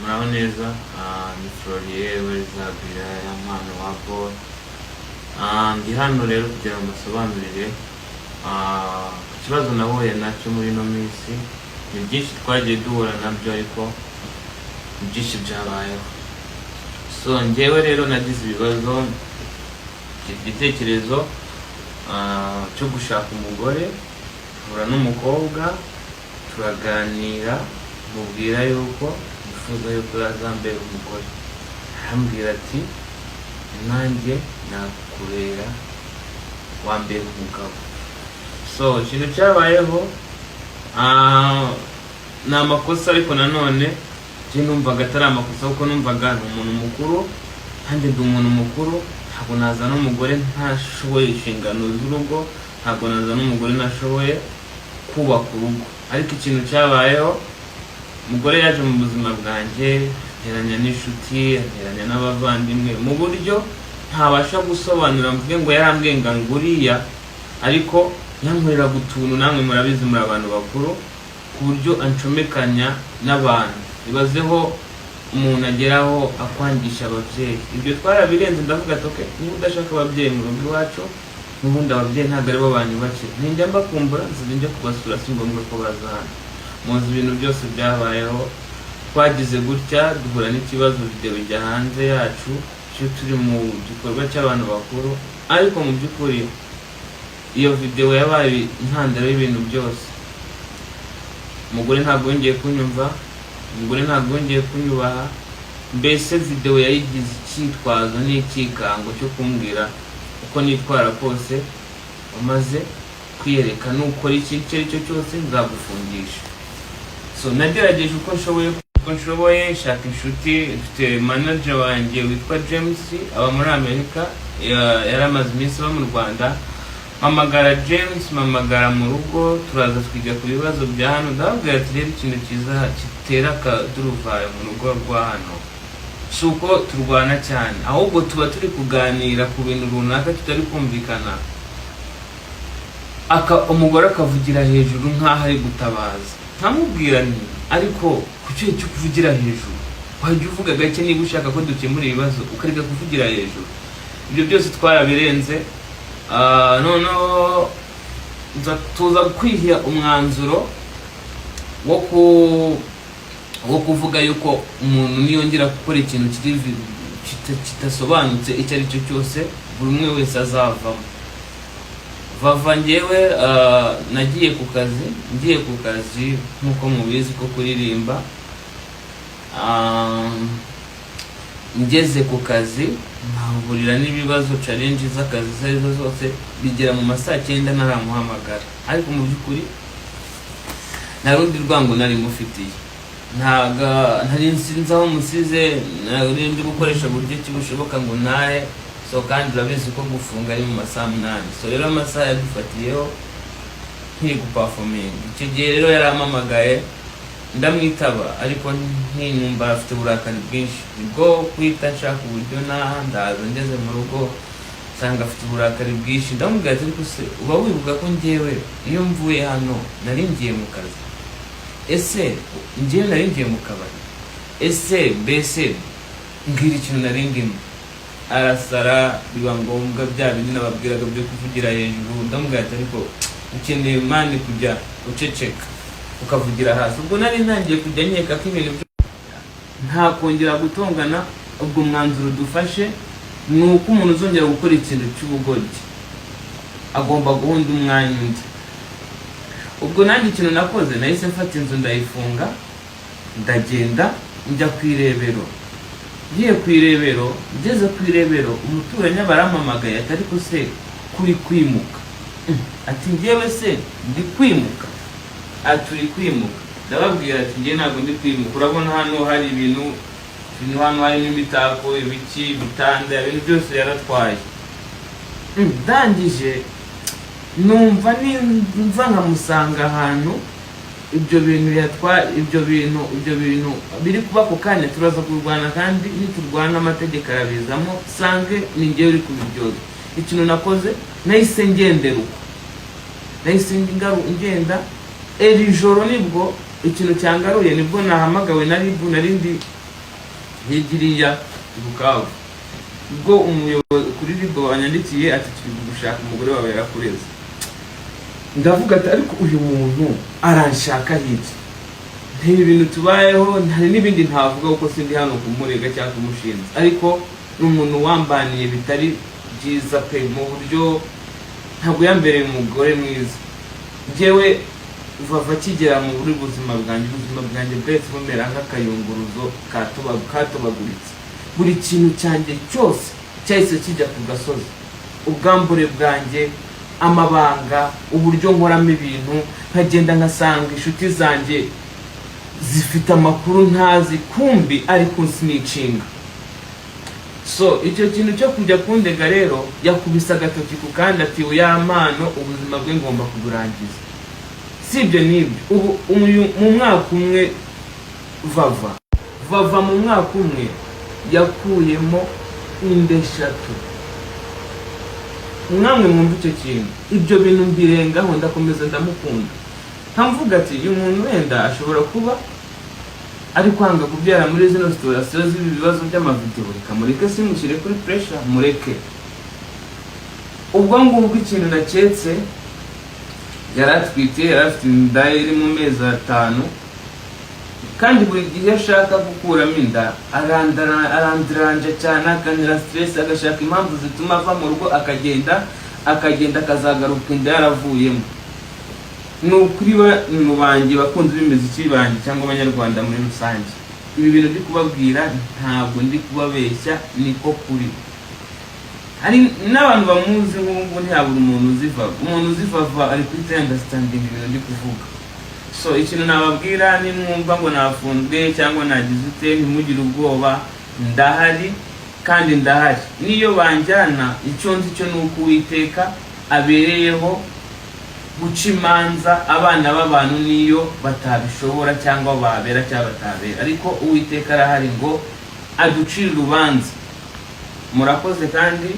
muraho neza. Ni Florier Wezabira ya mwana wa Paul. Ndi hano rero kugira ngo mbasobanurire ikibazo nahuye nacyo muri ino minsi. Ni byinshi twagiye duhura nabyo ariko byinshi byabayeho. So njyewe rero nagize ibibazo, igitekerezo cyo gushaka umugore, hura n'umukobwa turaganira, mubwira yuko nifuza yuko yazambera umugore. Arambwira ati nanjye nakubera wambera umugabo. So ikintu cyabayeho ni amakosa, ariko nanone njye numvaga atari amakosa kuko numvaga ni umuntu mukuru, kandi ndi umuntu mukuru, ntabwo nazana umugore ntashoboye inshingano z'urugo, ntabwo nazana umugore ntashoboye kubaka urugo. Ariko ikintu cyabayeho, umugore yaje mu buzima bwanjye, nteranya n'inshuti, nteranya n'abavandimwe mu buryo ntabasha gusobanura, mvuge ngo yarambwiye ngo nguriya, ariko yankorera gutuntu, namwe murabizi muri abantu bakuru, ku buryo ancomekanya n'abantu. Ibazeho umuntu ageraho akwangisha ababyeyi. Ibyo twarabirenze, ndavuga ati okay, niba udashaka ababyeyi mu rugo iwacu, n'ubundi ababyeyi ntabwo aribo banyubakira, ninjya mbakumbura nzajya kubasura, si ngombwa ko baza hano. Muzi ibintu byose byabayeho, twagize gutya duhura n'ikibazo, video ijya hanze yacu cyo turi mu gikorwa cy'abantu bakuru, ariko mu by'ukuri iyo video yabaye intandaro y'ibintu byose. Umugore ntabwo yongeye kunyumva, umugore ntabwo yongeye kunyubaha, mbese video yayigize icyitwazo n'ikikango cyo kumbwira uko nitwara kose, umaze kwiyereka nukora ikintu icyo cyose nzagufungisha. So nagerageje uko nshoboye, shaka inshuti, mfite manager wanjye witwa James, aba muri Amerika, yaramaze iminsi aba mu Rwanda. Mamagara James, mamagara mu rugo, turaza twiga ku bibazo bya hano. Ndababwira ati rero ikintu cyiza kitera akaduruvayo mu rugo rwa hano si uko turwana cyane, ahubwo tuba turi kuganira ku bintu runaka tutari kumvikana, umugore akavugira hejuru nk'aho ari gutabaza. Nkamubwira nti ariko kuki cyo kuvugira hejuru, wajya uvuga gake niba ushaka ko dukemura ibibazo, ukareka kuvugira hejuru. Ibyo byose twarabirenze. Noneho tuza kwiha umwanzuro wo kuvuga yuko umuntu niyongera gukora ikintu kitasobanutse icyo ari cyo cyose, buri umwe wese azavamo. Vava njyewe nagiye ku kazi nk'uko mubizi ko kuririmba. Ngeze ku kazi ntahurira n'ibibazo, challenge z'akazi zarizo zose, bigera mu masaa 9 naramuhamagara, ariko mu by'ukuri nta rundi rwango nari mufitiye, ntari nsinzi aho musize, nari ndi gukoresha buryo kibushoboka ngo ntahe. So kandi urabizi ko gufunga ari mu masaa 8. So rero amasaha yadufatiyeho nkiri guperforming. Icyo gihe rero yarampamagaye, ndamwitaba, ariko ntinumva afite uburakari bwinshi bwo kwita nshaka uburyo ndaza ngeze mu rugo nsanga afite uburakari bwinshi. Ndamubwira ati ariko se uba wibuka ko njyewe iyo mvuye hano nari ngiye mu kazi? Ese njyewe nari ngiye mu kabari? Ese mbese mbwira ikintu nari ndimo. Arasara, biba ngombwa bya bindi nababwiraga byo kuvugira hejuru. Ndamubwira ati ariko ukeneye mani kujya uceceka ukavugira hasi. Ubwo nari ntangiye kujya nkeka ko ibintu nta kongera gutongana. Ubwo mwanzuro dufashe ni uko umuntu uzongera gukora ikintu cy'ubugoryi agomba guhunda umwanya undi. Ubwo nanjye ikintu nakoze, nahise mfata inzu ndayifunga, ndagenda njya ku irebero. Ngiye ku irebero, ngeze ku irebero, umuturanyi barampamagaye ati ariko se kuri kwimuka? Ati njyewe se ndi kwimuka? Turi kwimuka. Ndababwira ati njye ntabwo ndi kwimuka, urabona hano hari ibintu hano harimo imitako, ibiki, bitanda, ibintu byose yaratwaye. Ndangije numva nimva nkamusanga ahantu, ibyo bintu yatwaye, ibyo bintu biri kuba ku kanya turaza kurwana, kandi niturwana amategeko arabizamo, sange ni njyewe uri kubiryoza. Ikintu nakoze, nahise ngendera uko, nahise ngenda eri joro nibwo ikintu cyangaruye, nibwo nahamagawe na ribu, narindi higiriya Bukavu. Ubwo umuyobozi kuri ribo wanyandikiye ati turi gushaka umugore wawe yarakureze. Ndavuga ati ariko uyu muntu aranshaka hiki, ntibi bintu tubayeho, hari n'ibindi ntavuga kuko sindi hano kumurega cyangwa kumushinja, ariko n'umuntu wambaniye bitari byiza pe, mu buryo ntabwo yambereye umugore mwiza. Jewe Vava kigera mu buri buzima bwanjye bwese bumera nk'akayunguruzo katobaguritse. Buri kintu cyanjye cyose cyahise kijya ku gasozi. Ubwambure bwanjye, amabanga, uburyo nkoramo ibintu, nkagenda nkasanga inshuti zanjye zifite amakuru ntazi, kumbi ariko sinicinga. So icyo kintu cyo kujya kundega rero yakubisa agatoki ku kandi ati uya mpano ubuzima bwe ngomba kuburangiza. Sibyo nibyo, ubu mu mwaka umwe Vava mu mwaka umwe yakuyemo inda 3. Mwamwe mwumva icyo kintu, ibyo bintu mbirengaho, ndakomeza ndamukunda. Ntamvuga ati uyu muntu wenda ashobora kuba ari kwanga kubyara muri zino situation z'ibi bibazo by'amavideo, reka mureke simushyire kuri pressure, mureke. Ubwo ngubwo ikintu naketse, yaratwite, yarafite inda iri mu mezi 5, kandi buri gihe ashaka gukuramo inda arandiranje cyane, akanira stress, agashaka impamvu zituma ava mu rugo, akagenda akazagaruka inda yaravuyemo. Nukuri mu banjye bakunze b'imiziki banjye cyangwa abanyarwanda muri rusange, ibi bintu ndi kubabwira ntabwo ndi kubabeshya, niko kuri. Hari n'abantu bamuzi nk'ubu ntihabura umuntu uzivava ari kwita understanding ibintu ndi kuvuga. So ikintu nababwira, ni mwumva ngo nafunzwe cyangwa nagize ute, ntimugire ubwoba, ndahari kandi ndahari. Niyo banjyana, icyo nzi cyo nuko Uwiteka abereyeho guca imanza abana b'abantu niyo batabishobora cyangwa babera cyangwa batabera, ariko Uwiteka arahari ngo aducire urubanza. Murakoze kandi